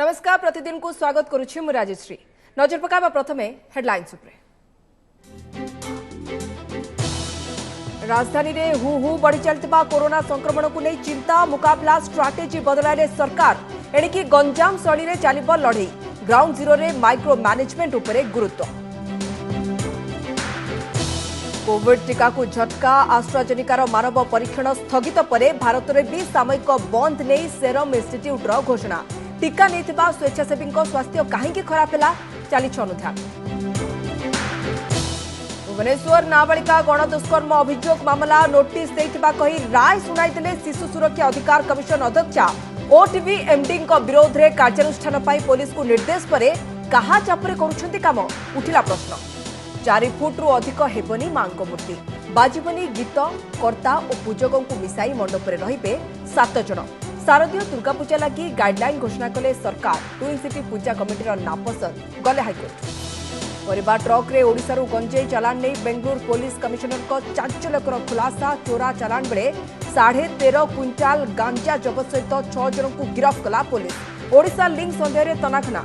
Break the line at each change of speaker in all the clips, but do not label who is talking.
नमस्कार प्रतिदिन को स्वागत करुछि मु राजश्री। नजर पकाबा प्रथमे हेडलाइंस उपरे। राजधानी रे हु हु बढ़ी चलतिबा कोरोना संक्रमण को नहीं चिंता मुकाबला स्ट्राटेजी बदलाइले सरकार। एणिकी गंजाम शैली रे चलिबो लड़ई ग्राउंड जीरो रे माइक्रो मैनेजमेंट उपरे गुरुत्व। कोविड टीका को झटका आस्ट्राजेनिकार मानव परीक्षण स्थगित परे भारत में भी सामयिक बंद नहीं सेरम इंस्टीट्यूट घोषणा। टीका नहीं स्वेच्छासेवी स्वास्थ्य कहीं खराब है चली अनुध्यान। भुवनेश्वर नाबालिका गणदुष्कर्म अभियोग मामला नोटिस देथिबा कही राय सुनाई शिशु सुरक्षा अधिकार कमिशन अध्यक्षा। ओटीवी एमडी विरोध में कार्यानुष्ठान पुलिस को निर्देश पर कहा चापरे करुछंती काम उठिला प्रश्न। 4 फुट रु अधिक हेबनी मां मूर्ति बाजिबनी गीत कर्ता और पूजकों को मिसाई मंडप में रहिबे 7 जन। शारदीय दुर्गा पूजा लगी गाइडलाइन घोषणा कले सरकार। ट्विन सिटी पूजा कमिटीर नापसंद गले हाइकोर्ट। परिवार ट्रक रे ओडिशारू गंजेई चालान नहीं बेंगलुरु पुलिस कमिशनर को चांचल्यकर खुलासा। चोरा चालान बेले 13.5 क्विंटाल गांजा जबत सहित 6 जन को गिरफ्त कला पुलिस। ओडिशा लिंक सन्देह तनाखना।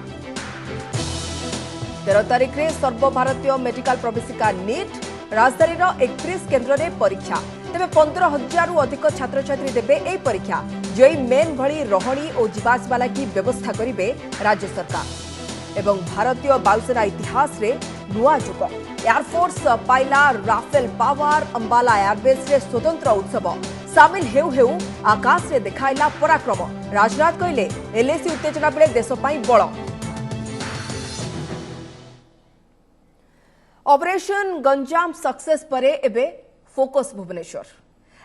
13 तारिख रे सर्वभारतीय मेडिकल प्रवेशिका नीट राजधानी 31 केन्द्र में परीक्षा। तेज 15,000 रु अधिक छात्र छात्री देवे ए परीक्षा। जेई मेन भली रहणी और जीवासवा लगी व्यवस्था करेंगे राज्य सरकार। एवं भारतीय वायुसेना इतिहास रे नुआ जुग एयरफोर्स पाइला राफेल पावर। अंबाला एयरबेस रे स्वतंत्र उत्सव सामिल हेउ हेउ आकाश रे देखाइला पराक्रम। राजनाथ कहले एलएसी उत्तेजना बेले देश पई बळ। ऑपरेशन गंजाम सक्सेस परे एबे फोकस भुवनेश्वर।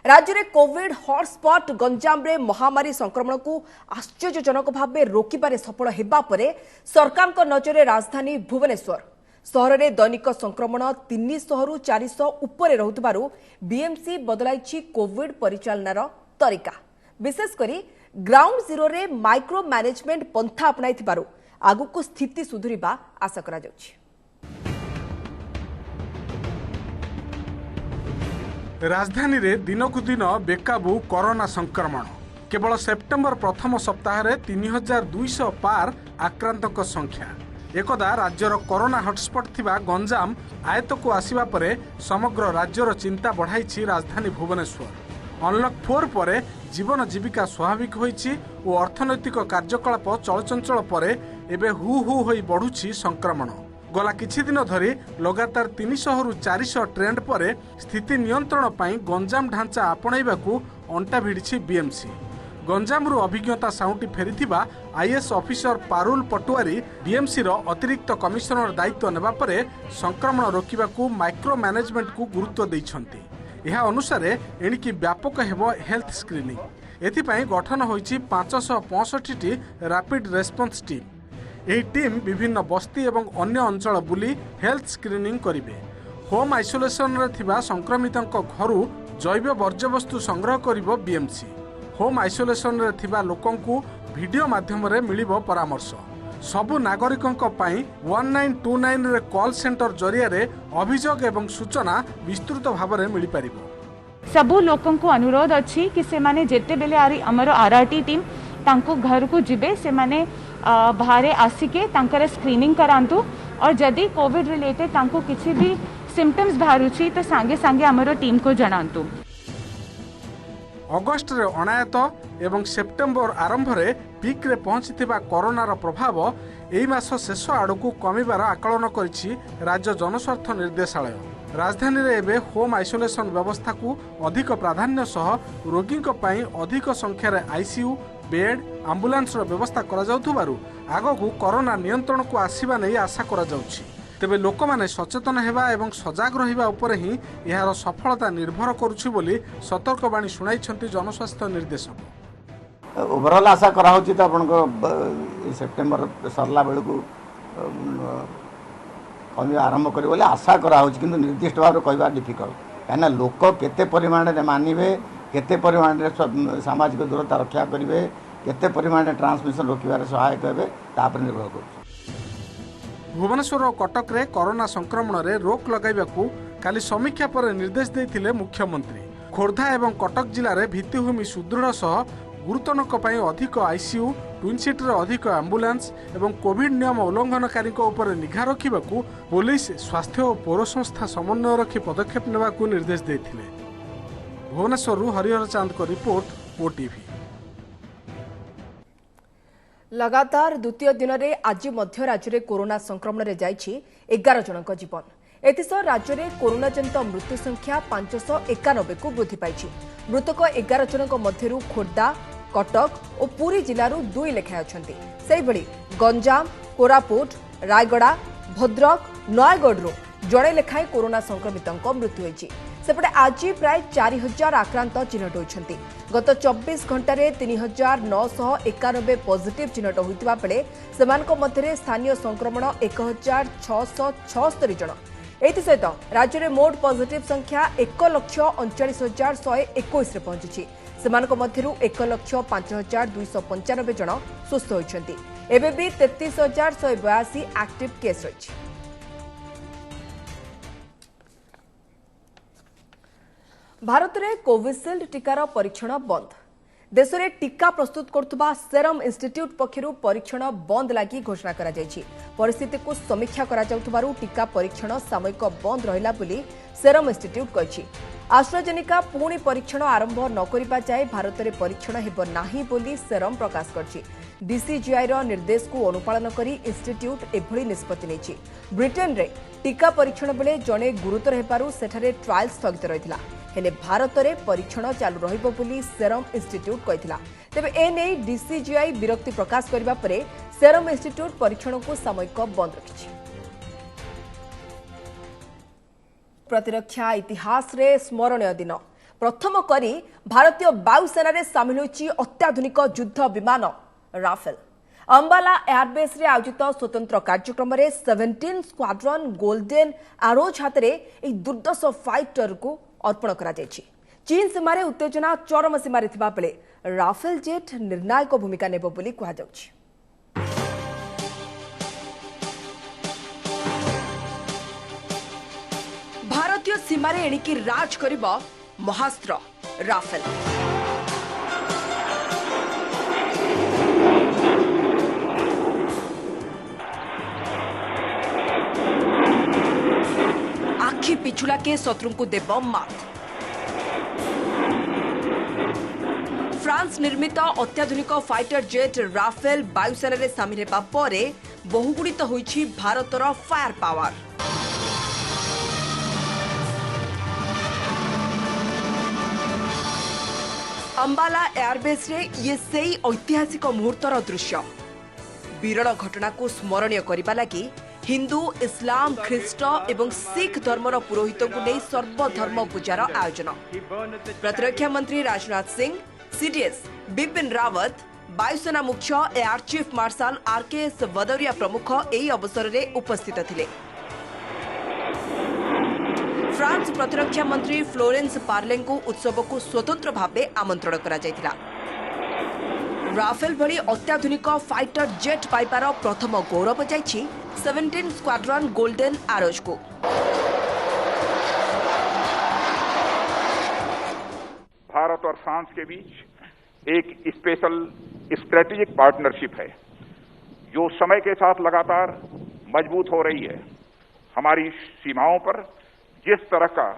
राज्य में कोविड हॉटस्पॉट गंजाम रे महामारी संक्रमण को आश्चर्यजनक भाव रोकबारे सफल हेबा परे सरकार को नजर राजधानी भुवनेश्वर। सहर में दैनिक संक्रमण 300 रु 400 उपरे रहुतबारु बीएमसी बदलाइछि कोविड परिचालनार तरीका। विशेषकर ग्राउंड जीरो रे माइक्रो मैनेजमेंट पंथा अपनाइथिबारु आगुको स्थिति सुधुरिबा आशा करा जाउछि।
राजधानी रे दिनकु दिन बेकाबू कोरोना संक्रमण। केवल सेप्टेम्बर प्रथम सप्ताह रे 3200 पार आक्रांतक संख्या। एकदा राज्यर कोरोना हॉटस्पॉट थिबा गंजाम आयत को आसिबा परे समग्र राज्यर चिंता बढ़ाई राजधानी भुवनेश्वर। अनलॉक 4 परे जीवन जीविका स्वाभाविक होईछि और अर्थनैतिक कार्यकलाप चलचंचल परे एबे हु हु होई बढ़ुछि संक्रमण। गला किछि दिन धरी लगातार 300 रु 400 ट्रेंड परे स्थिति नियंत्रण पाई गंजाम ढांचा आपणाइबाकू अंटा भिड़िछि बीएमसी। गंजाम रु अभिज्ञता साउंटी फेरिथिबा आईएएस ऑफिसर पारुल पटुआरी बीएमसी रो अतिरिक्त कमिशनर दायित्व नेबा परे संक्रमण रोकिबाकू माइक्रो मैनेजमेंट को गुरुत्व दैछंती। एहा अनुसारे एणिकी व्यापक हेबो हेल्थ स्क्रीनिंग। एथिपाई गठन होईछि 565 टी रैपिड रेस्पॉन्स टीम। यह टीम विभिन्न बस्ती एवं अन्य अंचल बुली हेल्थ स्क्रीनिंग करिवे। होम आइसोलेशन रे थिबा संक्रमितों घरू जैव वर्ज्यवस्तु संग्रह करिवो बीएमसी। होम आइसोलेशन रे थिबा लोकों को वीडियो माध्यम रे मिलिबो परामर्श। सबु नागरिकों पई 1929 रे कॉल सेंटर जरिया रे अभियोग एवं सूचना विस्तृत भाव में मिल पारिबो।
सबु लोकों को अनुरोध अछि कि से माने जेते बेले हमर आरआरटी टीम तांको घर को जिबे से माने बाहरे आसिके तांकर स्क्रीनिंग करांतु और जदि कोविड रिलेटेड तांको किसी भी सिम्पटम्स बाहरुछि तो सांगे सांगे हमरो टीम को जणांतु।
अगस्ट रे अनायत एवं सेप्टेम्बर आरंभ रे पीक रे पहुंचीथिबा कोरोनार प्रभाव एई मास शेष आड़कू कमिबार आकलन करिछि राज्य जनस्वार्थ निर्देशालय। राजधानी रे एबे होम आइसोलेशन व्यवस्था को अधिक प्राधान्य सह रोगी पई अधिक संख्यार आईसीयू बेड आंबुलांस व्यवस्था करा जाउथबारु आगकू कोरोना नियंत्रण को आसीबा नै आशा करा जाउछि। तेबे लोक माने सचेतन हेबा एवं सजाग रहिबा उपर ही एहार सफलता निर्भर करुछि बोली सतर्कवाणी सुनाइछन्ति जनस्वास्थ्य निर्देशक।
ओवरऑल आशा करा होछि त आपनको सेप्टेम्बर सरला बेलकू कमी आरंभ करे बोले आशा करा होछि किंतु निर्दिष्ट भाव कहबा डिफिकल्ट काना लोक केते परिमाण रे मानिबे केते परिमाण रे सामाजिक दूरता रक्षा करिवे केते परिमाण रे ट्रांसमिशन रोकिबार सहायक हेबे तापर निर्भर करू।
भुवनेश्वर और कटक रे कोरोना संक्रमण रे रोक लगाइबाकू काली समीक्षा पर निर्देश देथिले मुख्यमंत्री। खोर्धा एवं कटक जिले में भित्तिभूमि सुदृढ़ सह गुरुतरक अधिक आईसीयू ट्विन सीटर अधिक एम्बुलेंस एवं कोविड नियम उल्लंघनकारी निघा रखा पुलिस स्वास्थ्य और पौर संस्था समन्वय रखी पदक्षेप नेबा निर्देश देते। भुवनेश्वर हरिहर चांद को रिपोर्ट ओटीवी।
लगातार द्वितीय दिन में आज मध्य राज्य में कोरोना संक्रमण में जाइछि 11 जनक जीवन। एथिसह राज्य में कोरोना जनित मृत्यु संख्या 591 को वृद्धि पाई। मृतक 11 जनक मध्यरु खोर्धा कटक और पुरी जिलूर 2 लेखाएं अछंती। सेहिभଳି गंजाम कोरापुट रायगड़ा भद्रक नयगढ़ जड़े लेखाएं कोरोना संक्रमितों मृत्यु होइछि। सेपटे आज प्राय 4000 आक्रांत चिन्हट होइछंती। गत 24 घंटे 3991 पॉजिटिव चिन्हट होइतिबा बेले सेमानक मध्यरे स्थानीय संक्रमण 1676 जन। एथि सहित राज्य में मोट पॉजिटिव संख्या 1,39,121 रे पहुंची। सेमानक मध्यरु 1,05,295 जन सुस्थ होइछंती। एबे भी 33,182 एक्टिव केस रहिछि। भारत में कोविशील्ड टीकार परीक्षण बंद। देश में टीका प्रस्तुत करुवा सेरम इंस्टीट्यूट पक्षरु परीक्षण बंद लगी घोषणा करा जायछि। परिस्थिति को समीक्षा करा जाउथबारु टीका परीक्षण सामयिक बंद रहिला बोली सेरम इंस्टीट्यूट कहिछि। आस्ट्राजेनिका पुणी परीक्षण आरंभ न करिबा जाय भारत में परीक्षण हेबो नाही बोली सेरम प्रकाश करछि। डीसीजीआई रो निर्देश को अनुपालन करी इंस्टीट्यूट एभली निष्पत्ति नेछि। ब्रिटेन रे टीका परीक्षण बेले जणे गुरुतर हेबारु सेठारे ट्रायल स्थगित रहितला। हेले भारत में परीक्षण चालू रहिबो बोली सेरम इंस्टीट्यूट कहितला। तेबे एने डीसीजीआई विरक्ति प्रकाश करिबा परे सेरम इंस्टीट्यूट परीक्षण को सामयिक बंद रखिछि। प्रतिरक्षा इतिहास रे स्मरणीय दिन। प्रथम करी भारतीय वायुसेना रे सामिल होइछि अत्याधुनिक युद्ध विमान राफेल। अंबाला एयरबेस रे आयोजित स्वतंत्र कार्यक्रम में 17 स्क्वाड्रन गोल्डन आरोज हाथ में एक दुर्दश फाइटर को अर्पण करा जायछि। चीन सीमार उत्तेजना चरम सीमार थिबा बेले राफेल जेट निर्णायक भूमिका नेब बोली कहा जाउछि। भारतीय सीमार एणिकी राज करिबा महास्त्र राफेल। आखि पिछुला के शत्रु को देव मात। फ्रांस निर्मित अत्याधुनिक फाइटर जेट राफेल वायुसेना रे सामिल हेबा परे बहुगुणित होइछि भारतर फायर पावर। अंबाला एयरबेस रे ये सेई ऐतिहासिक मुहूर्तर दृश्य। विरल घटना को स्मरणीय करने लगी हिंदू इस्लाम ख्रीष्ट एवं सिख धर्मर पुरोहित को नहीं सर्वधर्म पूजार आयोजन। प्रतिरक्षा मंत्री राजनाथ सिंह, सीडीएस बिपिन रावत, वायुसेना मुख्य air chief marshal RKS Bhadauria प्रमुख एही अवसर में उपस्थित थिले। फ्रांस प्रतिरक्षा मंत्री फ्लोरेंस पार्ले को उत्सव को स्वतंत्र भाव आमंत्रण करा जायतिला। राफेल भली अत्याधुनिक फाइटर जेट पाइबार प्रथम गौरव जाइछि 17 स्क्वाड्रन गोल्डन आरोज को।
भारत और फ्रांस के बीच एक स्पेशल स्ट्रेटेजिक पार्टनरशिप है जो समय के साथ लगातार मजबूत हो रही है। हमारी सीमाओं पर जिस तरह का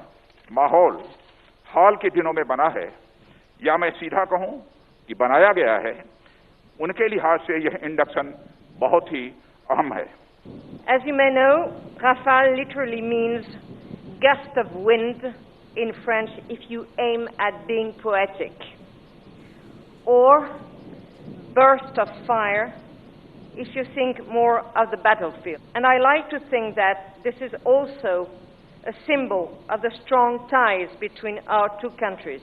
माहौल हाल के दिनों में बना है, या मैं सीधा कहूं कि बनाया गया है, उनके लिहाज से यह इंडक्शन बहुत ही अहम है।
As you may know, Rafale literally means gust of wind in French if you aim at being poetic, or burst of fire if you think more of the battlefield. And I like to think that this is also a symbol of the strong ties between our two countries.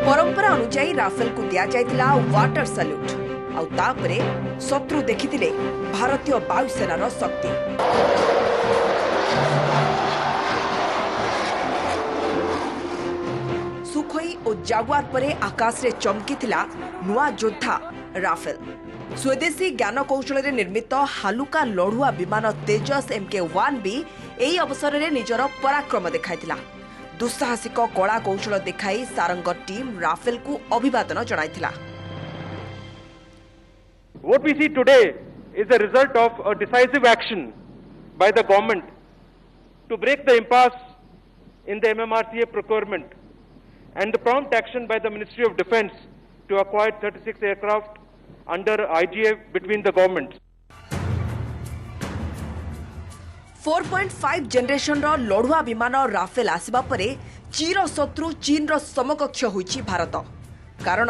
परंपरा अनुसार Rafale को दिया जायतिला water salute आउ तापरे शत्रु देखिथिले भारतीय वायुसेनार शक्ति। Sukhoi और जागुआर परे आकाश रे चमकीथिला नुआ योद्धा राफेल। स्वदेशी ज्ञान कौशल निर्मित हालुका लड़ुआ विमान तेजस MK-1 भी एही अवसर में निजर पराक्रम देखाइथिला। दुस्साहसिक कला कौशल देखाई सारंग टीम राफेल को अभिवादन जणाइथिला।
What we see today is the result of a decisive action by the government to break the impasse in the MMRCA procurement and the prompt action by the Ministry of Defence to acquire 36 aircraft under IGA between the governments.
4.5 generation रो लड़ुआ विमान Rafale आसिबा परे चीर शत्रु चीन रो समकक्ष होइछि भारत। कारण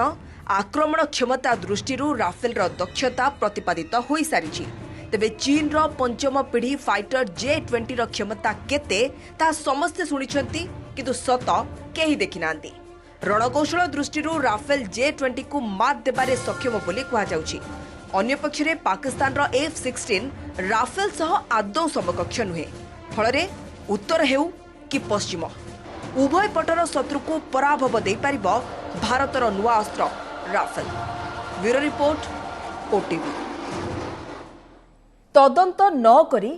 आक्रमण क्षमता दृष्टि राफेल रो दक्षता प्रतिपादित होई सारिछि। तेबे चीन रो पंचम पीढ़ी फाइटर J-20 रो क्षमता केते ता समस्ते सुनिछंती किंतु सत केही देखि नांती। रणकौशल दृष्टि राफेल J-20 को मात देबारे सक्षम बोली कहा जाउछि। अन्य पक्षरे पाकिस्तान रो F-16 राफेल सह आदौ समकक्ष नुहे। फलरे उत्तर हेउ कि पश्चिम उभय पटर शत्रु को पराभव दे पारिबो भारतर नुआ अस्त्र राफेल। Bureau report OTV. तदंत न करी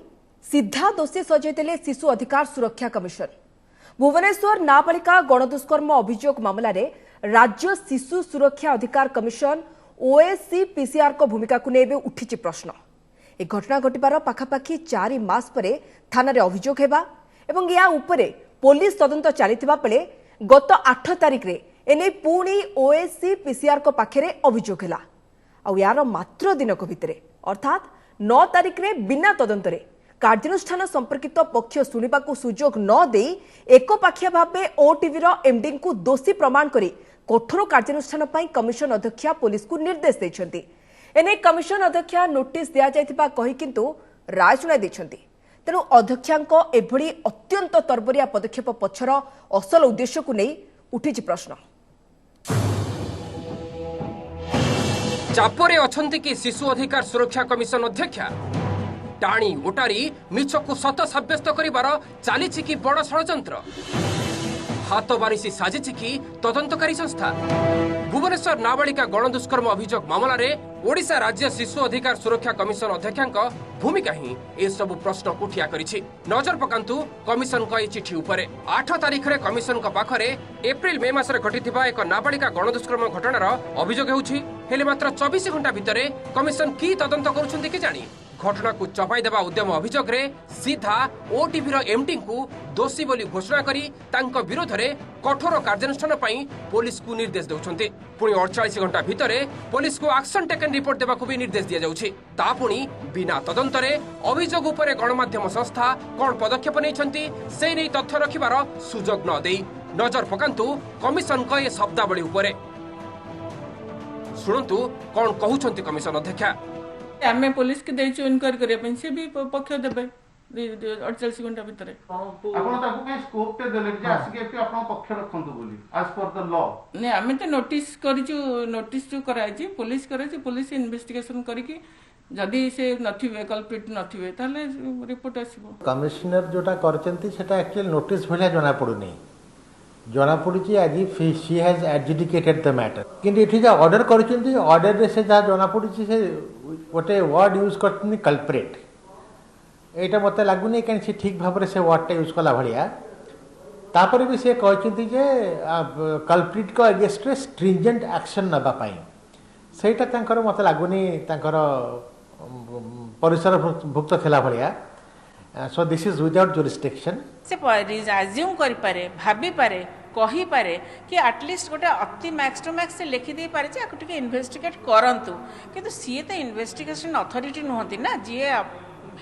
सीधा दोषी सजेदेले शिशु अधिकार सुरक्षा कमिशन। भुवनेश्वर नाबालिका गणदुष्कर्म अभियोग मामलारे राज्य शिशु सुरक्षा अधिकार कमिशन ओएससी पीसीआर को भूमिका को नेबे उठिछि प्रश्न। ए घटना घटिबार पाखापाखि 4 मास परे थाना अभियोग हेबा एवं या उपरे पुलिस तदंत चलिथिबा बेले गत 8 तारिख रे एने पुणी ओएससी पीसीआर को पाखरे अभियोग हेला। आ यार मात्र दिनक भितरे अर्थात 9 तारिख रे बिना तदंत रे कार्यानुष्ठान संपर्कित पक्ष शुणा सुजोग न दे एकपाखिया भावे ओटीवी एमडी को दोषी प्रमाण करी कठोर कार्यानुष्ठान पई कमिशन अध्यक्षा पुलिस को निर्देश देछंती। एने कमिशन अध्यक्षा नोटिस दिया जायतिबा कहि किंतु राय सुनाई देछंती। तेणु अध्यक्षांक एभली अत्यंत तरबरिया पदक्षेप पछर असल उद्देश्य को नहीं उठिछि प्रश्न।
चापरे अछंती कि शिशु अधिकार सुरक्षा कमिशन अध्यक्षा टाणी ओटारी मिछ को सत साब्यस्त करिबार चालिछि कि बड़ षडयंत्र हाथ बारिशी साजिछि कि तदंतकारी संस्था। भुवनेश्वर नाबालिका गणदुष्कर्म अभियोग मामला रे ओडिशा राज्य शिशु अधिकार सुरक्षा कमिशन अध्यक्षांक भूमिका ही ए सब प्रश्न उठिया करिछि। नजर पकांतु कमिशन को ए चिठी उपरे 8 तारिख रे कमिशन को पाखरे एप्रिल मे मासरे घटिथिबा एक नाबालिका गणदुष्कर्म घटनार अभियोग हेउछि। हेले मात्र 24 घंटा भितरे कमिशन की तदंत करूछन्ति कि जानी घटना को चपाई देबा उद्यम अभियोग रे सीधा ओटीवी रो एमडी को दोषी बोली घोषणा करी तांको विरोध रे कठोर कार्यानुष्ठान पई पुलिस को निर्देश देउछन्ति। पुणी 48 घंटा भितरे पुलिस को एक्शन टेकन रिपोर्ट देबा को भी निर्देश दिया जाउछि। ता पुणी बिना तदंत रे अभियोग उपरे गणमाध्यम संस्था कोन पदक्षेप नेछन्ति से नै तथ्य रखिबार सुजोग न देई नजर पकांतु कमिशन को ए शब्दावली उपरे। सुनंतु कोन कहउछन्ति कमिशन अध्यक्षा।
आमे पुलिस के देइछु इनक्वायरी करे से भी पक्ष देबे 48 घंटा भितर।
आपण ताकू के स्कोप पे देले जे आसी के आपण पक्ष रखंतु बोली एज पर द लॉ
ने आमे ते नोटिस करिछु नोटिस जो कराइछि पुलिस करेछि पुलिस इन्वेस्टिगेशन करिकि जदी से नथिबे कल्प्रिट नथिबे ताले रिपोर्ट आसीबो।
कमिश्नर जोटा करचंती सेटा एक्चुअली नोटिस भलिया जणा पडु नै जणा पडुची आज शी हैज एडजुडिकेटेड द मैटर किंतु एठी जे ऑर्डर करचंती ऑर्डर रे से जा जणा पडुची से गोटे वर्ड यूज करतनी कल्प्रिट एटा मते लागुनी कहीं से ठीक भाव से वर्डटा यूज कला भलिया तापर भी से कहचंती जे कल्प्रिट को अगेंस्ट रे स्ट्रिंजेंट एक्शन नबा पाई सेटा तांकर मते लागुनी तांकर परिसर भुक्त थिला भलिया। So this is without jurisdiction
से अज्यूम करि पारे भाबी पारे कही पारे कि एटलिस्ट गोटे अति मैक्स टू मैक्स से लिखि दे पारे जे टिके इन्वेस्टिगेट करंतु किंतु सी तो इन्वेस्टिगेशन अथॉरिटी नहती ना जी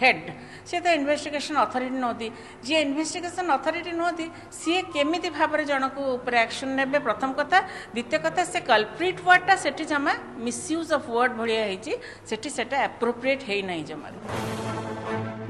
हेड सी तो इन्वेस्टिगेशन अथॉरिटी नहती जी इन्वेस्टिगेशन अथॉरिटी नहती सी केमिति भाबरे जनक ऊपर एक्शन नेबे प्रथम कथा। द्वितीय कथा से कल्प्रिट वर्डटा सेठी जमा मिसयूज ऑफ वर्ड भलिया हेची सेठी सेटा एप्रोप्रिएट हेई नै जमा।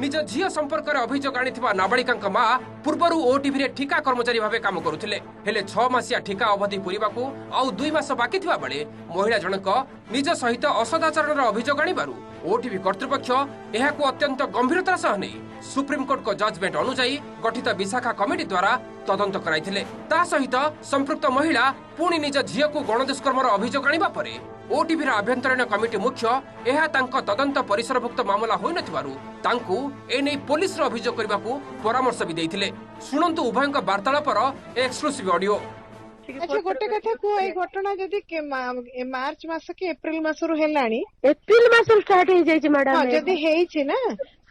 निज झियो संपर्क रे अभियोग आनिथिबा नाबालिकांक मा पूर्वरु ओटीवी रे ठिका कर्मचारी भाबे काम करुथिले। हेले 6 मासिया ठिका अवधि पुरीबाकू आउ 2 मास बाकी थिबा बेले महिला जनक निज सहित असदाचरण रो अभियोग आनिबारु ओटीवी कर्तृपक्ष एहाकू अत्यंत गंभीरतार सह नै सुप्रीम कोर्ट को जजमेंट अनुसार गठित विशाखा कमिटी द्वारा तदंत कराइथिले। ता सहित संपृक्त महिला पुणी निज झियो को गणदुष्कर्मर अभियोग आनिबा परे ओटीवी आभ्यंतरीण कमिटी मुख्य यह तदंत परिसरभुक्त मामला होई नथिबारु तांकू एने पुलिस रो अभियोग करबा को परामर्श भी देइथिले। सुनंतु उभयଙ୍କ वार्तालापर एक्सक्लूसिव ऑडियो।
अच्छा गोटे कथा को ए घटना जदी मार्च मास कि एप्रिल मास रु हेलानी
एप्रिल मास रु स्टार्ट हे जाय छै मैडम।
हां जदी हेइ छै ना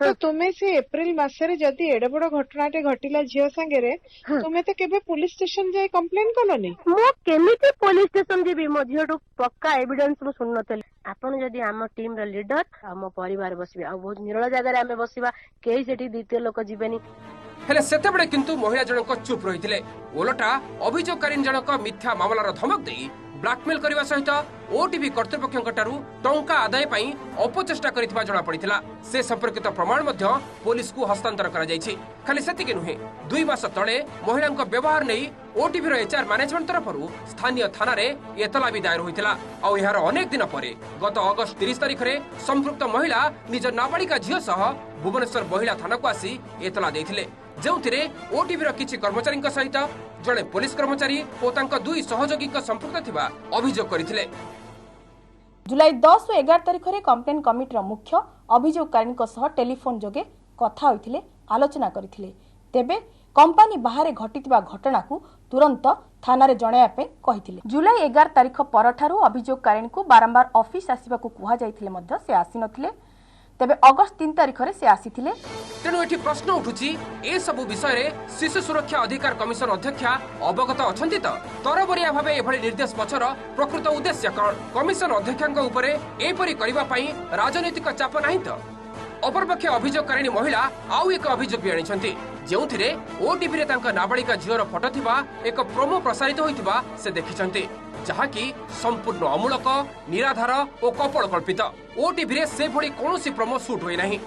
तो तुमे से एप्रिल मास रे जदी एडे बड़ घटनाटे घटिला झियो संगे रे तुमे तो केबे पुलिस स्टेशन जाय कंप्लेन करलोनी?
मो केमिति पुलिस स्टेशन जेबी मो झियोटु पक्का एविडेंस मो सुन नथले। आपण जदी हम टीम रो लीडर हम परिवार बसिबे आ बहुत निरळ जगह रे हमें बसिबा केही सेठी द्वितीय लोक जीवेनी।
हेले सेतेबेले किंतु महिला जनक चुप रहिथिले। ओलटा अभियोगकारी जनक मिथ्या मामलार धमक देई ब्लैकमेल करबा सहित ओटीवी कर्तृपक्षंकटारु टंका आदाय पई अपचेष्टा करितबा जणा पड़िथिला। से संपर्कित प्रमाण मध्य पुलिस को हस्तांतर करा जायछि। खाली सेतिके नुहे 2 मास तळे महिलांक व्यवहार नै ओटीवी रो एचआर मैनेजमेंट तरफरु स्थानीय थाना रे एतला भी दायर होइथिला। आ यार अनेक दिन परे गत अगस्त 30 तारिख रे संपृक्त महिला निज नाबालिका झियो सह भुवनेश्वर महिला थाना को आसी एतला देथिले। जोंथिरे ओटीवी रो किछि कर्मचारी सहित जड़े पुलिस कर्मचारी और तांका 2 सहयोगी संपृक्त थिबा अभियोग करथिले।
जुलाई 10 और 11 तारिख रे कंप्लेन कमिटी मुख्य अभियोगकारी सह टेलीफोन जोगे कथा होइथिले आलोचना करथिले। तेबे कंपनी बाहर घटिथिबा घटना को तुरंत थाना रे जणाया पे कहिथिले। जुलाई 11 तारिख परठारु अभियोगकारी को बारंबार ऑफिस आसीबा को कुहा जायथिले मध्य से आसी नथिले। तेबे अगस्त 3 तारिख रे से आसीथिले।
तेणु एठी प्रश्न उठुची ए सबु विषय रे शिशु सुरक्षा अधिकार कमिशन अध्यक्षा अवगत अछंती त तरबरिया भाबे एभली निर्देश पछर प्रकृत उद्देश्य कोन? कमिशन अध्यक्षांक उपरे एपरि करिबा पई राजनीतिक चाप नाही त? अपरपक्ष अभियोगकारिणी महिला आउ एक अभियोग भी आनिछंती जेउथिरे ओटीवी रे तांका नाबालिका झियोर फोटो थिबा एक प्रोमो प्रसारित होइथिबा से देखिछंती, जहाँकि संपूर्ण अमूलक निराधार और कपड़ कल्पित। ओटीवी रे से भली कोनोसी प्रोमो शूट होई नाही।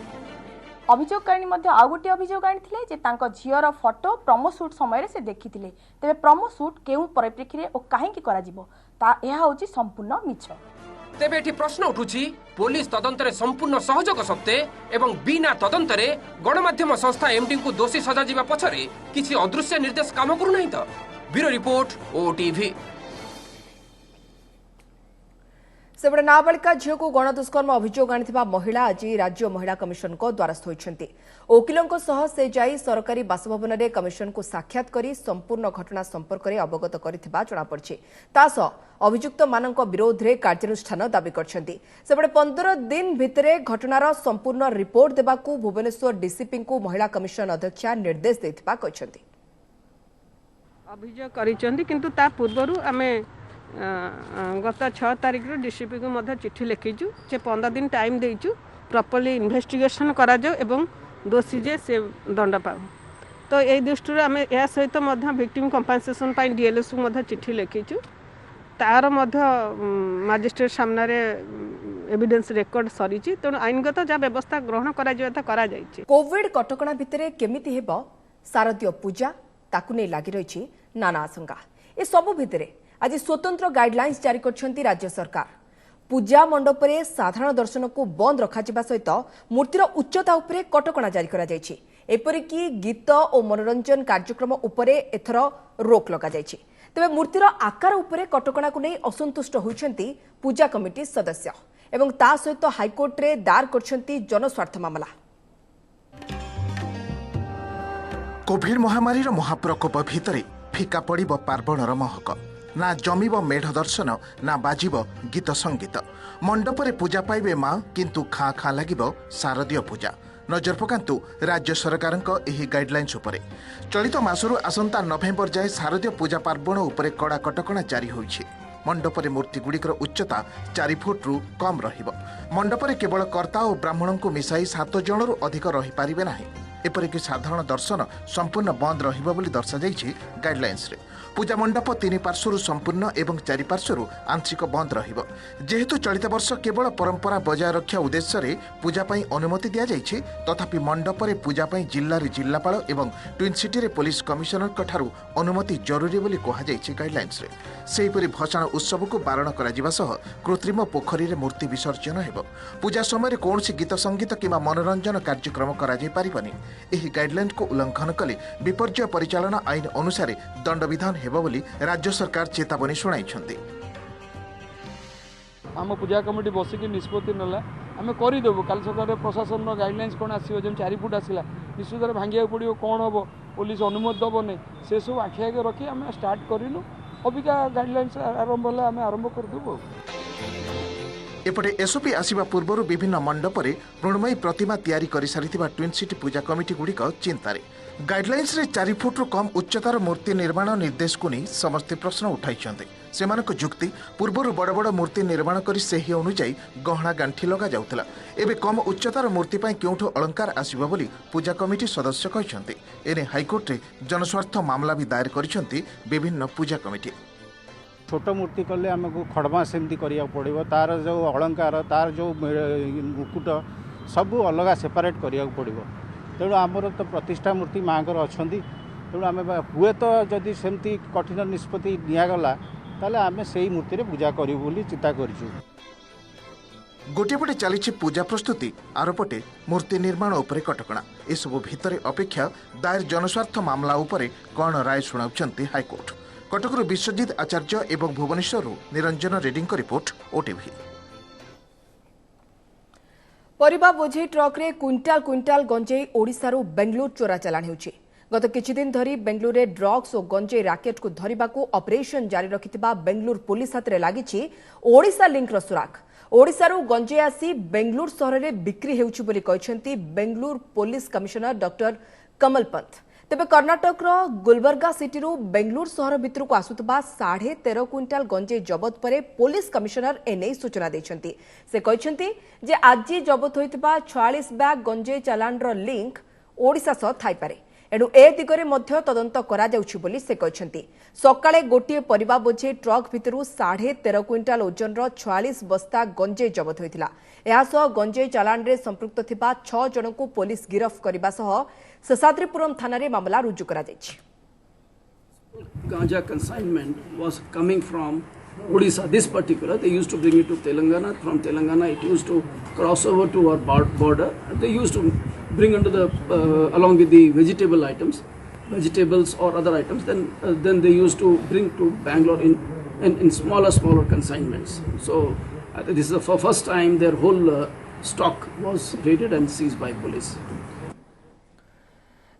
अभियोगकारिणी मध्य आउ गोटे अभियोग आनिथिले जे तांका झियोर फोटो प्रोमो शूट समय रे से देखिथिले। तेबे प्रोमो शूट केउ परिप्रेक्षी रे ओ काहेकि करा जिवो ता एहा होची संपूर्ण मिछ।
तेबे एठी प्रश्न उठुची पुलिस तदंतरे संपूर्ण सहयोग सत्ते एवं बिना तदंतरे गणमाध्यम संस्था एमडी को दोषी सजा जिबा पछरे किछि अदृश्य निर्देश काम करू नाही त? Bureau report OTV.
सेबड़े नाबालिका झील को गणदुष्कर्म अभियोग आनिथिबा महिला आज राज्य महिला कमिशन को द्वारस्थ होइछन्ती। वकिलों सह से जाई सरकारी बासभवन रे कमिशन को साक्षात करी संपूर्ण घटना संपर्क में अवगत करिथिबा जणा पड़छि। तासह अभियुक्त मानक विरोध रे कार्यानुष्ठान दाबी करछन्ती। सेबड़े 15 दिन भितरे घटनार संपूर्ण रिपोर्ट देबाकू भुवनेश्वर डीसीपी को महिला कमिशन अध्यक्षा निर्देश देथिबा कहछन्ती।
अभियोग करिछन्ती किंतु ता पूर्वरु आमे गत 6 तारिख डीसीपी को मध्य चिठी लिखीचु जे 15 दिन टाइम देइचु प्रॉपर्ली इन्वेस्टिगेशन करा जाओ एवं दोषी जे से दंड पाऊ। तो यही दृष्टि आम या सहित विक्टिम कंपनसेशन पाई डीएलएस को मध्य चिठी लिखीचु तार मजिस्ट्रेट सामने एविडेंस रेकर्ड सरी तेणु आईनगत जहाँ व्यवस्था ग्रहण करा
कोविड कटकणा भितर केमिति हेबो शारदीय पूजा ताकु नै लागि रहिछि नाना आशंका। ए सबु भितरे आज स्वतंत्र गाइडलाइंस जारी करछन्ती राज्य सरकार। पूजा मंडप रे साधारण दर्शन को बंद रखा सहित मूर्तिर उच्चता उपरे कटकणा जारी करा जायछि। एपरिकी गीत और मनोरंजन कार्यक्रम उपरे एथर रोक लगा जायछि। तेबे मूर्तिर आकार उपरे कटकणा को नै असंतुष्ट होइछन्ती पूजा कमिटी सदस्य एवं ता सहित हाईकोर्ट रे दायर करछन्ती जनस्वार्थ मामला।
कोविड महामारी महाप्रकोप भितरे फिका पड़िब पार्वणर महक। ना जमिब मेढ़ दर्शन ना बाजिब गीत संगीत। मंडपरे पूजा पाइबे माँ किंतु खाँ खाँ लागिब शारदीय पूजा। नजर पकांतु राज्य सरकार एही गाइडलाइंस उपरे। चलित मासरू आसंता नवेम्बर जाए शारदीय पूजा पार्वण उपरे कड़ा कटकणा जारी होइछि। मंडपरे मूर्तिगुड़िकर उच्चता 4 फुट्रु कम रहिब। मंडपरे केवल कर्ता और ब्राह्मण को मिसाई 7 जनरू अधिक रही पारिबे नाही। एपरिक साधारण दर्शन संपूर्ण बंद रहिबो बोली दर्शा जाइछि गाइडलाइंस रे। पूजा मंडप 3 पार्श्वरू संपूर्ण एवं 4 पार्श्वरू आंशिक बंद रहिबो। जेहेतु चलित वर्ष केवल परंपरा बजाय रक्षा उद्देश्य रे पूजा पई अनुमति दिया जाइछि, तथापि मंडप रे पूजा पई जिल्ला रे जिल्लापाल एवं ट्विन सिटी रे पुलिस कमिशनर कठारु अनुमति जरूरी बोली कहा जाइछि गाइडलाइंस रे। सेहिपरि भसाण उत्सव को बारण करा जिबा सह कृत्रिम पोखरी रे मूर्ति विसर्जन हेबो। पूजा समय रे कोनोसी गीत संगीत किबा मनोरंजन कार्यक्रम करा जाय पारिबनी। ଏହି ଗାइडलाइन को उल्लंघन कले विपर्यय परिचालन आईन अनुसार दंडविधान हेब बोली राज्य सरकार चेतावनी शुणाइछन्ति।
आम पूजा कमिटी बसिक निष्पत्ति ना आम करदेबू काल सकाल प्रशासन गाइडलाइंस कौन आसो जब 4 फुट आसला निश्चित भाव भांगा पड़ो कौन हम पुलिस अनुमति दबनी से सब आखि आगे रखी आम स्टार्ट करूँ अबिका गाइडलाइंस आरंभ है आम आरंभ करदेबू।
एपटे एसओपी आसिबा पूर्व विभिन्न मंडपरे मृण्मयी प्रतिमा तैयारी कर सारिथिबा ट्विन सिटी पूजा कमिटी गुड़िक चिंतार गाइडलाइंस रे 4 फुट्रु कम उच्चतार मूर्ति निर्माण निर्देश को नहीं समस्ते प्रश्न उठाइछन्ते। सेमानक जुक्ति पूर्वर बड़ बड़ मूर्ति निर्माण कर सही अनुଯାयी गहना गांठी लगा जाउतला एबे कम उच्चतार मूर्ति पाई केउठो अलंकार आसिबो बोली पूजा कमिटी सदस्य कहिसन्ते। एने हाईकोर्ट रे जनस्वार्थ मामला भी दायर करिसन्ते विभिन्न पूजा कमिटी।
छोट मूर्ति कले आमको खड़मा सेमती करिया पड़िबो तार जो अलंकार तार जो मुकुट सब अलग सेपरेट करिया पड़िबो तेणु आमर तो प्रतिष्ठा मूर्ति माँकर अच्छा तेणु आम हुए तो जदि सेमती कठिन निष्पत्ति निगला ताले आम से मूर्ति रे पूजा करूँ बोली चिंता करूँ।
गोटे पटे चली पूजा प्रस्तुति आरपटे मूर्ति निर्माण उपरे कटकणा एसबू भितर अपेक्षा दायर जनस्वार्थ मामला उपरे कौन राय शुणाउछन्ति हाईकोर्ट। कटकरू विश्वजित आचार्य एवं भुवनेश्वर निरंजन रेड्डी रिपोर्ट ओटीवी।
परिबा बोझे ट्रक रे क्विंटाल क्विंटाल गंजेई ओडिशारू बेंगलुरु चोरा चलाण हेउछि। गत किछि दिन धरी बेंगलुरु रे ड्रग्स और गंजेई राकेट को धरिबाकू ऑपरेशन जारी रखिथिबा बेंगलुरु पुलिस हाथ रे लागिछि ओडिशा लिंक रो सुराख। ओडिशारू गंजेई आसी बेंगलुरु सहर रे बिक्री हेउछि बोली कहिसंती बेंगलुरु पुलिस कमिशनर डॉक्टर कमल पंत। तेबे कर्नाटक रो गुलबर्गा सिटी बेंगलुरु सहर भितर को आसुतबा 13.5 क्विंटाल गंजेई जबत परे पुलिस कमिशनर एने सूचना दैछंती। से कहिसंती जे आजि जबत होइतबा 46 बैग गंजेई चालान रो लिंक ओडिसा सह थाई पारे एणु ए दिगरे मध्य तदंत करा जाउछि बोली से कहिसंती। सकाळे गोटिए परिबा बोझे ट्रक भितरु 13.5 क्विंटाल ओजन रो 46 बस्ता गंजेई जबत होइतिला। एहा सह गंजेई चालान रे संपृक्त थिबा 6 जनकु पुलिस गिरफ करबा सह शेषाद्रीपुरम थाना रे मामला रुजु करा जायछि।
Ganja consignment was coming from Odisha. This particular, they used to bring it to Telangana. From Telangana, it used to cross over to our border. They used to bring under the along with the vegetable items, vegetables or other items. Then they used to bring to Bangalore in smaller consignments. So this is the first time their whole stock was raided and seized by police.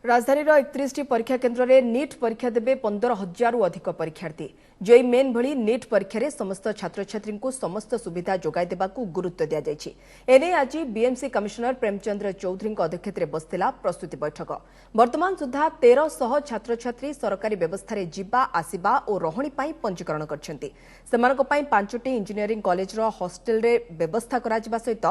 राजधानी 31 परीक्षा केन्द्र में NEET परीक्षा देबे 15,000 अधिक परीक्षार्थी। JEE main भली NEET परीक्षा रे समस्त छात्र छात्री को समस्त सुविधा जोगाई देबाकू गुरुत्व दिया जायछि। एने आज बीएमसी कमिशनर प्रेमचंद्र चौधरी अध्यक्षत रे बसथिला प्रस्तुति बैठक। वर्तमान सुधा 1300 छात्र छात्री सरकारी व्यवस्था रे जिबा आसिबा और रहणी पाई पंजीकरण करछन्ती। सेमानक पाई 5टी इंजीनियरिंग कॉलेज रो हॉस्टल रे व्यवस्था करा जिबा सहित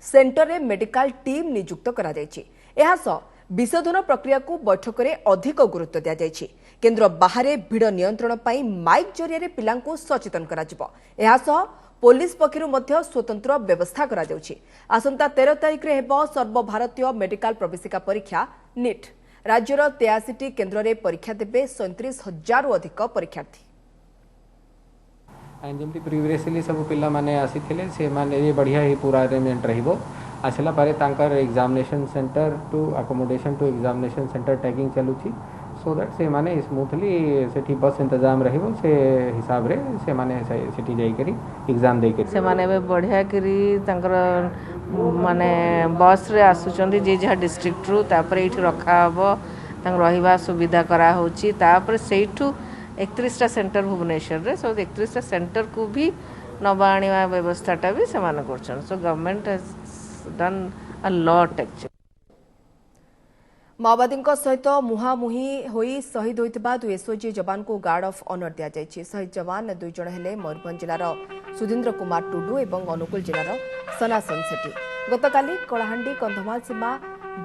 सेंटर रे मेडिकल टीम नियुक्त करा जायछि। एहा सह विशोधन प्रक्रिया को बैठक में अधिक गुरुत्व दिया जायछि। केन्द्र बाहरे भिड़ नियंत्रण पाई माइक जरिया पिलांको सचेतन करा जिवो। एहा सह पुलिस पक्षरु मध्य स्वतंत्र व्यवस्था करा जाउछि। आसंता 13 तारिख रे हेबो सर्वभारतीय मेडिकल प्रवेशिका परीक्षा नीट। राज्यर 83टी केन्द्र रे परीक्षा देबे 37,000 अधिक परीक्षार्थी।
जमती प्रिवियसली सब पिला माने आसीथिले से माने ये बढ़िया ही पूरा अरेंजमेंट रहिबो। आसला पारे तांकर examination centre to accommodation to examination centre tagging चलुची सो दैट से माने स्मूथली सेठी बस इंतजाम रहिबो से हिसाब रे से माने सेठी जाई करी एग्जाम दे करी से
माने बढ़िया करी तांकर माने बस रे आसुचंदी जे जहा डिस्ट्रिक्ट रु तापर एठी रखा हबो तांग रहिबा सुविधा करा होची तापर सेठू 31टा सेंटर भुवनेश्वर रे सो 31टा सेंटर को भी नबाणीवा व्यवस्थाटा भी समान करछन। So government has done a lot actually.
माओवादी सहित मुहांमुही होई शहीद होइतबा 2 एसओजी जवान को गार्ड ऑफ ऑनर दिया जायछि। शहीद जवान 2 जण हेले मयूरभंज जिलार सुधीन्द्र कुमार टुडू एवं अनुकूल जिलार सनासन सेठी। गतकाली कलाहांडी कंधमाल सीमा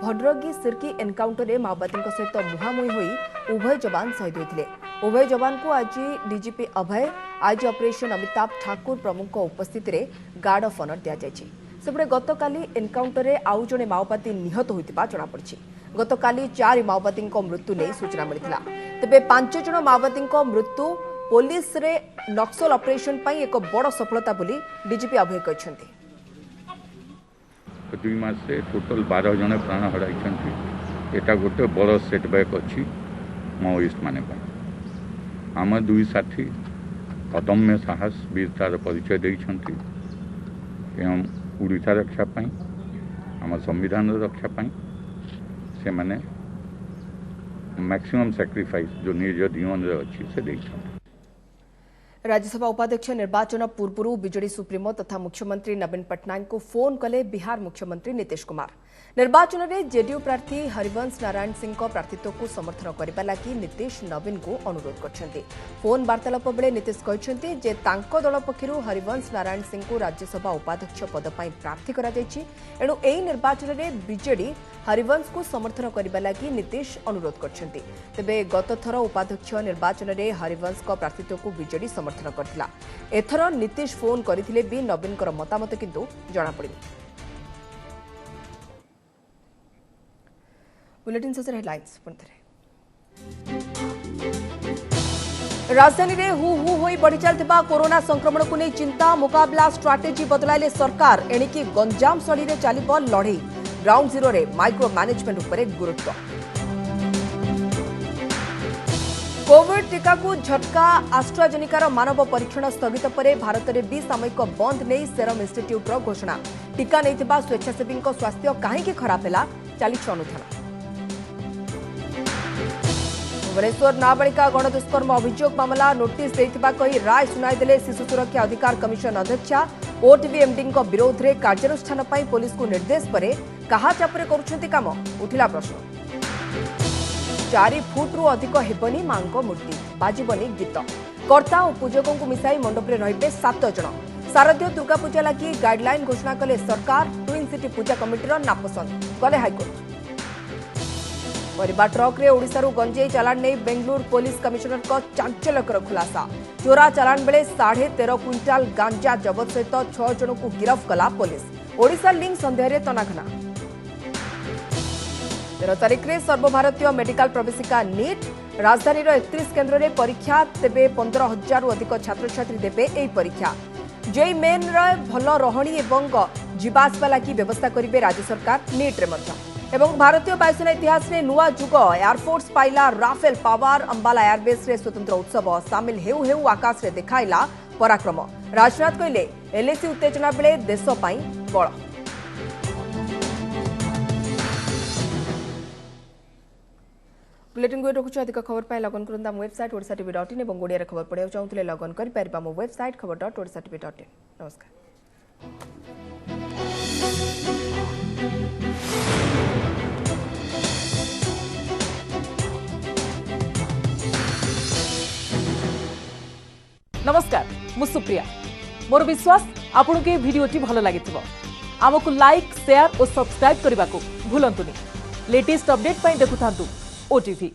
भद्रगी सिरकी एनकाउंटर में माओवादी सहित मुहांमुही होई उभय जवान शहीद होइतिले। उभय जवान को आज डीजीपी अभय आईजी ऑपरेशन अमिताभ ठाकुर प्रमुख उपस्थित रे गार्ड ऑफ ऑनर दिया जायछि। सेपटे गतकाली एनकाउंटर में आउ जणे माओवादी निहत होइतिबा जणा पड़छि। गतकाली 4 माओवादी मृत्यु नहीं सूचना मिलता। तेबे 5 जण माओवादी मृत्यु पुलिस रे नक्सल ऑपरेशन पाई एक बड़ सफलता बोली डीजीपी अभय कहछन्ती।
2 मास से टोटल 12 जण प्राण हराइछन्ती एटा गोटे बड़ सेटबैक अच्छी माओइस्ट माने आम दुई साथी अदम्य साहस वीरतार परिचय देइछंती एवं उड़ीसा रक्षापी आम संविधान रक्षापी से माने मैक्सिमम सैक्रिफाइस जो निज जीवन अच्छी से देइछंती।
राज्यसभा उपाध्यक्ष निर्वाचन पूर्व बीजेडी सुप्रीमो तथा मुख्यमंत्री नवीन पट्टनायक को फोन कले बिहार मुख्यमंत्री नीतीश कुमार। निर्वाचन में जेडीयू प्रार्थी हरिवंश नारायण सिंह प्रार्थित्व को समर्थन करने लगी नीतीश नवीन को अनुरोध करछन्ती। फोन वार्तालाप बेले नीतीश कहते जे तांको दल पक्षरु हरिवंश नारायण सिंह को राज्यसभा उपाध्यक्ष पद पर प्रार्थी करा जायछि। एणु एही निर्वाचन में बीजेडी हरिवंश को समर्थन करने लगी नीतीश अनुरोध करछन्ती। तेबे गत थर उपाध्यक्ष निर्वाचन में हरिवंश प्रार्थित्व को बीजेडी समर्थन करथिला। एथर नीतीश फोन करथिले भी नवीन मतामत किंतु जणा पड़िनी। बुलेटिन शेष हेडलाइंस राजधानी में हु हु होई बढ़ी चलथिबा कोरोना संक्रमण को नहीं चिंता मुकाबला स्ट्राटेजी बदलाइले सरकार। एणिकी गंजाम सड़ी में चलिब लड़ई। ग्राउंड जीरो रे माइक्रो मैनेजमेंट उपरे गुरुत्व। कोविड टीका को झटका आस्ट्राजेनिकार मानव परीक्षण स्थगित पर भारत में भी सामयिक बंद नहीं सेरम इंस्टीट्यूट घोषणा। टीका नहीं स्वेच्छासेवी स्वास्थ्य कहीं खराब है चली अनुधान। भुवनेश्वर नाबालिका गणदुष्कर्म अभियोग मामला नोटिस देथिबा कही राय सुनाई देले शिशु सुरक्षा अधिकार कमिशन अध्यक्षा। ओटीवी एमडी विरोध में कार्यानुष्ठान पुलिस को निर्देश पर कहा चापरे करुछंती काम उठिला प्रश्न। 4 फुट रु अधिक हेबनी मां मूर्ति बाजिबनी गीत। कर्ता और पूजकों को मिसाई मंडप में रहिबे 7 जन। शारदीय दुर्गा पूजा लगी गाइडलाइन घोषणा कले सरकार। ट्विन सिटी पूजा कमिटीर नापसंद कले हाइकोर्ट। परिवार ट्रक रे ओडिशारू गंजेई चालान नहीं बेंगलुरु पुलिस कमिशनर को चांचल्यकर खुलासा। चोरा चालान बेले 13.5 क्विंटाल गांजा जबत सहित 6 जन को गिरफ्त कला पुलिस। ओडिशा लिंक संदेह रे तनाघना। 13 तारिख रे सर्वभारतीय मेडिकल प्रवेशिका नीट। राजधानी 31 केन्द्र रे परीक्षा। तेबे 15,000 रु अधिक छात्र छात्री देबे एई परीक्षा। जेई मेन रे भल रहणी एवं जीवासवा लगी व्यवस्था करिवे राज्य सरकार। नीट रे मध्य एवं भारतीय वायुसेना इतिहास में नुआ जुग एयरफोर्स पाइला राफेल पावर। अंबाला एयरबेस रे स्वतंत्र उत्सव सामिल हेउ हेउ आकाश रे देखाइला पराक्रम। राजनाथ कहले एलएसी उत्तेजना बेले देश पई बळ। बुलेटिन को रखुछु अधिक खबर पाई लगन करंदा वेबसाइट odsatv.in एवं ओडिया रे खबर पढिया चाहूतले लगन करि परबा मो वेबसाइट खबर.odsatv.in। नमस्कार।
नमस्कार मु सुप्रिया। मोर विश्वास आपन के वीडियोटी भल लागिथिबो। आमको लाइक शेयर और सब्सक्राइब करने को भूलंतुनी। लेटेस्ट अपडेट पाई देखुथांतु ओटीवी।